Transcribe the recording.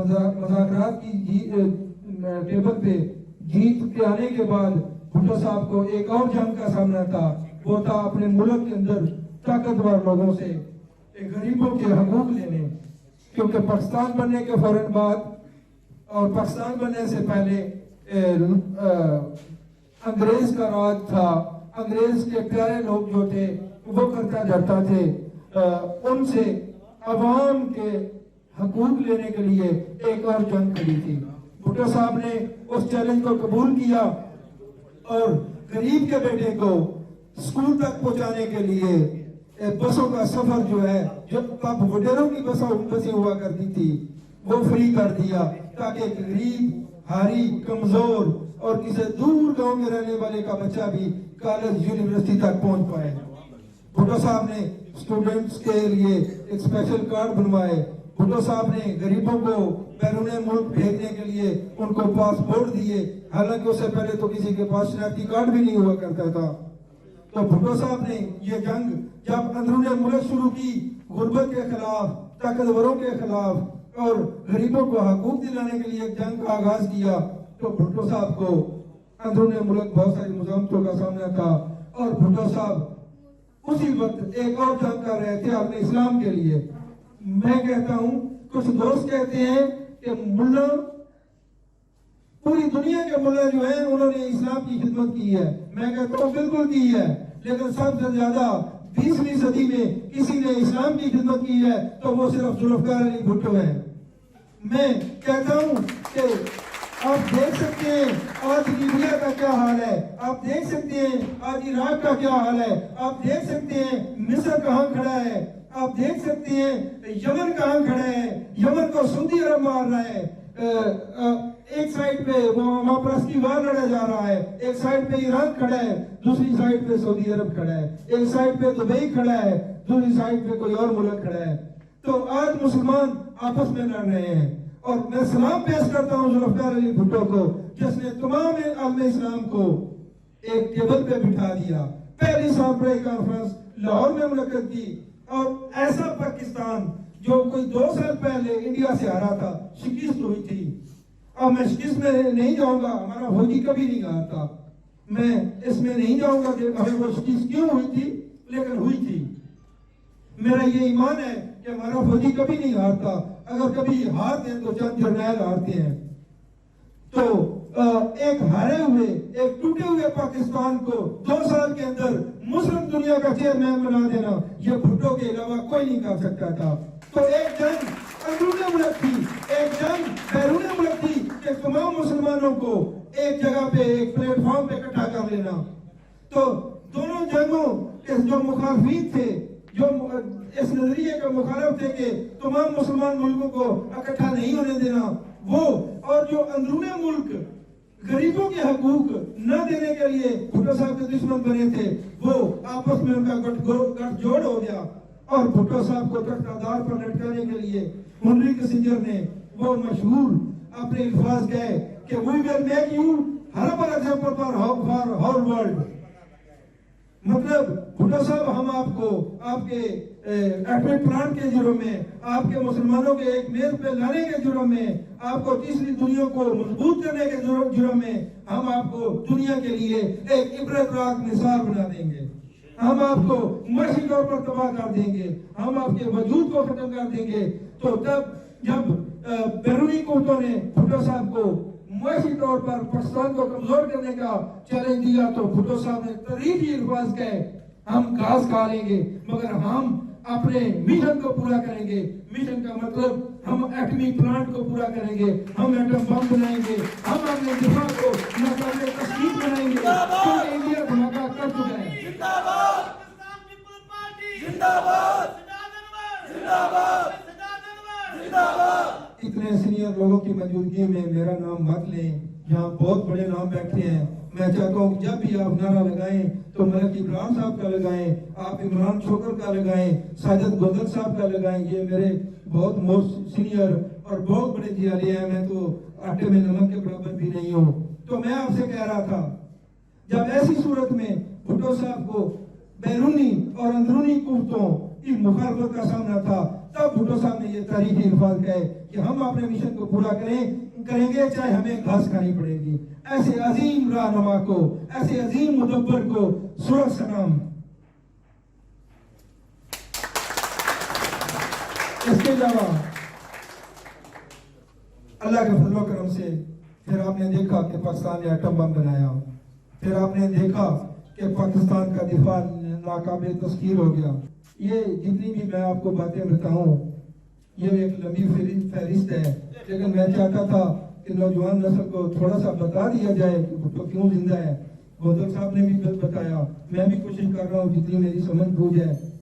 मुज़ाकरात की टेबल पे जीत के आने के बाद भुट्टो साहब को एक और जंग का सामना था। वो था अपने मुल्क के अंदर ताकतवर लोगों से गरीबों के हकूक लेने, क्योंकि पाकिस्तान बनने के फौरन बाद और पाकिस्तान बनने से पहले अंग्रेज का राज था। अंग्रेज के प्यारे लोग जो थे वो करता जाता थे, उनसे अवाम के हकूक लेने के लिए एक और जंग खड़ी थी। भुट्टो साहब ने उस चैलेंज को कबूल किया और गरीब के बेटे को स्कूल तक पहुंचाने के लिए बसों का सफर जो है, जो तब वडेरों की बसें हुआ करती थी, वो फ्री कर दिया ताकि गरीब, हारी, कमजोर और किसी दूर गांव में रहने वाले का बच्चा भी कॉलेज यूनिवर्सिटी तक पहुंच पाए। भुट्टो साहब ने स्टूडेंट्स के लिए एक स्पेशल कार्ड बनवाए। भुट्टो साहब ने गरीबों को बैरून मुल्क भेजने के लिए उनको पासपोर्ट दिए, हालांकि उससे पहले तो किसी के पास शनाख्ती कार्ड भी नहीं हुआ करता था। तो भुट्टो साहब ने ये जंग जब अंदरूनी मुल्क शुरू की, गुर्बत के खिलाफ, ताकतवरों के खिलाफ और गरीबों को हकूक दिलाने के लिए एक जंग का आगाज किया, तो भुट्टो साहब को अंदरूनी मुल्क बहुत सारी मुज़ामतों का सामना था और भुट्टो साहब उसी वक्त एक और जंग कर रहे थे अपने इस्लाम के लिए। मैं कहता हूं, कुछ दोस्त कहते हैं कि मुल्ला, पूरी दुनिया के मुल्ला जो है उन्होंने इस्लाम की खिदमत की है। मैं कहता हूं बिल्कुल की है, लेकिन सबसे ज्यादा 20वीं सदी में किसी ने इस्लाम की खिदमत की है तो वो सिर्फ जुल्फ़िकार अली भुट्टो है। मैं कहता हूं कि आप देख सकते हैं आज लीबिया का क्या हाल है, आप देख सकते हैं आज इराक का क्या हाल है, आप देख सकते हैं मिस्र कहाँ खड़ा है, आप देख सकते हैं यमन कहाँ खड़ा है। यमन को सऊदी अरब मार रहा है, एक साइड पे वहां पर की वार लड़ा जा रहा है, एक साइड पे ईरान खड़ा है, दूसरी साइड पे सऊदी अरब खड़ा है, एक साइड पे दुबई खड़ा है, दूसरी साइड पे कोई और मुल्क खड़ा है। तो आज मुसलमान आपस में लड़ रहे हैं और मैं सलाम पेश करता हूं जुल्फ़िकार अली भुट्टो को, जिसने तमाम आलम इस्लाम को एक टेबल पे बिठा दिया। पहली सांप्रदायिक कॉन्फ्रेंस लाहौर में मुनक्किद की और ऐसा पाकिस्तान जो कोई 2 साल पहले इंडिया से हारा था, शिकस्त हुई थी। अब मैं शिकस्त में नहीं जाऊंगा, हमारा फौजी कभी नहीं हारा था, मैं इसमें नहीं जाऊंगा कि हमें वो शिकस्त क्यों हुई थी, लेकिन हुई थी। मेरा ये ईमान है कि हमारा फौजी कभी नहीं हारता, अगर कभी हारते हैं तो चंद जर्नैल हारते हैं। तो एक हारे हुए, एक टूटे हुए पाकिस्तान को 2 साल के अंदर मुस्लिम दुनिया का चेयरमैन बना देना, ये भुट्टो के अलावा कोई नहीं कर सकता था। तो एक जंग अंदरूनी मुल्क थी, एक जंग बैरूनी मुल्क थी कि तमाम मुसलमानों को एक जगह पे, एक प्लेटफॉर्म पे इकट्ठा कर लेना। तो दोनों जंगों के जो मुखालिफिन थे, जो इस नजरिए का मुखालिफ थे कि तमाम मुसलमान मुल्कों को इकट्ठा नहीं होने देना, वो और जो अंदरूनी मुल्क गरीबों के हकूक न देने के लिए भुट्टो साहब के दुश्मन बने थे, वो आपस में उनका गठजोड़ हो गया और भुट्टो साहब को तख्तादार पर लटकाने के लिए हेनरी किसिंजर ने वो मशहूर अपने अल्फाज कहे कि we will make you horrible example for whole world. मतलब भुट्टो साहब, हम आपको आपके एटॉमिक प्लांट के जुर्म में, आपके मुसलमानों के एक मेज पे लाने के जुर्म में, आपको तीसरी दुनिया को मजबूत करने के जुर्म में हम आपको दुनिया के लिए एक इबरतनाक मिसाल बना देंगे। हम आपको मशी तौर पर तबाह कर देंगे, हम आपके वजूद को खत्म कर देंगे। तो तब जब बैरूनी कुव्वतों ने भुट्टो साहब को मुआशी तौर पर पाकिस्तान को कमजोर करने का चैलेंज दिया, तो भुट्टो साहब ने तरीकी अल्फाज कहे, हम घास खा लेंगे मगर हम अपने मिशन को पूरा करेंगे। मिशन का मतलब हम एटमी प्लांट को पूरा करेंगे, हम एटम बम बनाएंगे, हम अपने दिफा को नाकाबिल तस्लीम बनाएंगे, क्योंकि इंडिया धमाका कर चुका है। जिंदाबाद जिंदाबाद जिंदाबाद जिंदाबाद। इतने सीनियर लोगों की मौजूदगी में मेरा नाम मत लें, यहाँ बहुत बड़े नाम बैठे हैं। मैं चाहता हूँ जब भी आप नारा लगाएं तो मलिक इमरान साहब का लगाएं, आप इमरान शोकर का लगाएं, साजिद गोदल साहब का लगाएं। ये मेरे बहुत मोस्ट सीनियर और बहुत बड़े जियाले हैं, मैं तो आटे में नमक के बराबर भी नहीं हूँ। तो मैं आपसे कह रहा था, जब ऐसी सूरत में भुट्टो साहब को बैरूनी और अंदरूनी कुव्वतों की मुखालफत का सामना था, तब भुट्टो साहब ने ये तारीखी अल्फाज कहे कि हम अपने मिशन को पूरा करेंगे चाहे हमें घास खानी पड़ेगी। ऐसे अजीम रहनुमा को, ऐसे अजीम मुदब्बर को सूरज सलाम। इसके अलावा अल्लाह के फजलो करम से फिर आपने देखा कि पाकिस्तान ने एटम बम बनाया, फिर आपने देखा कि पाकिस्तान का दिफा नाकाबिल तस्कीर हो गया। ये जितनी भी मैं आपको बातें बताऊं ये एक लंबी फहरिस्त है, लेकिन मैं चाहता था कि नौजवान नस्ल को थोड़ा सा बता दिया जाए कि भुट्टो क्यों जिंदा है। बोधक साहब ने भी बताया, मैं भी कोशिश कर रहा हूँ जितनी मेरी समझ बूझ है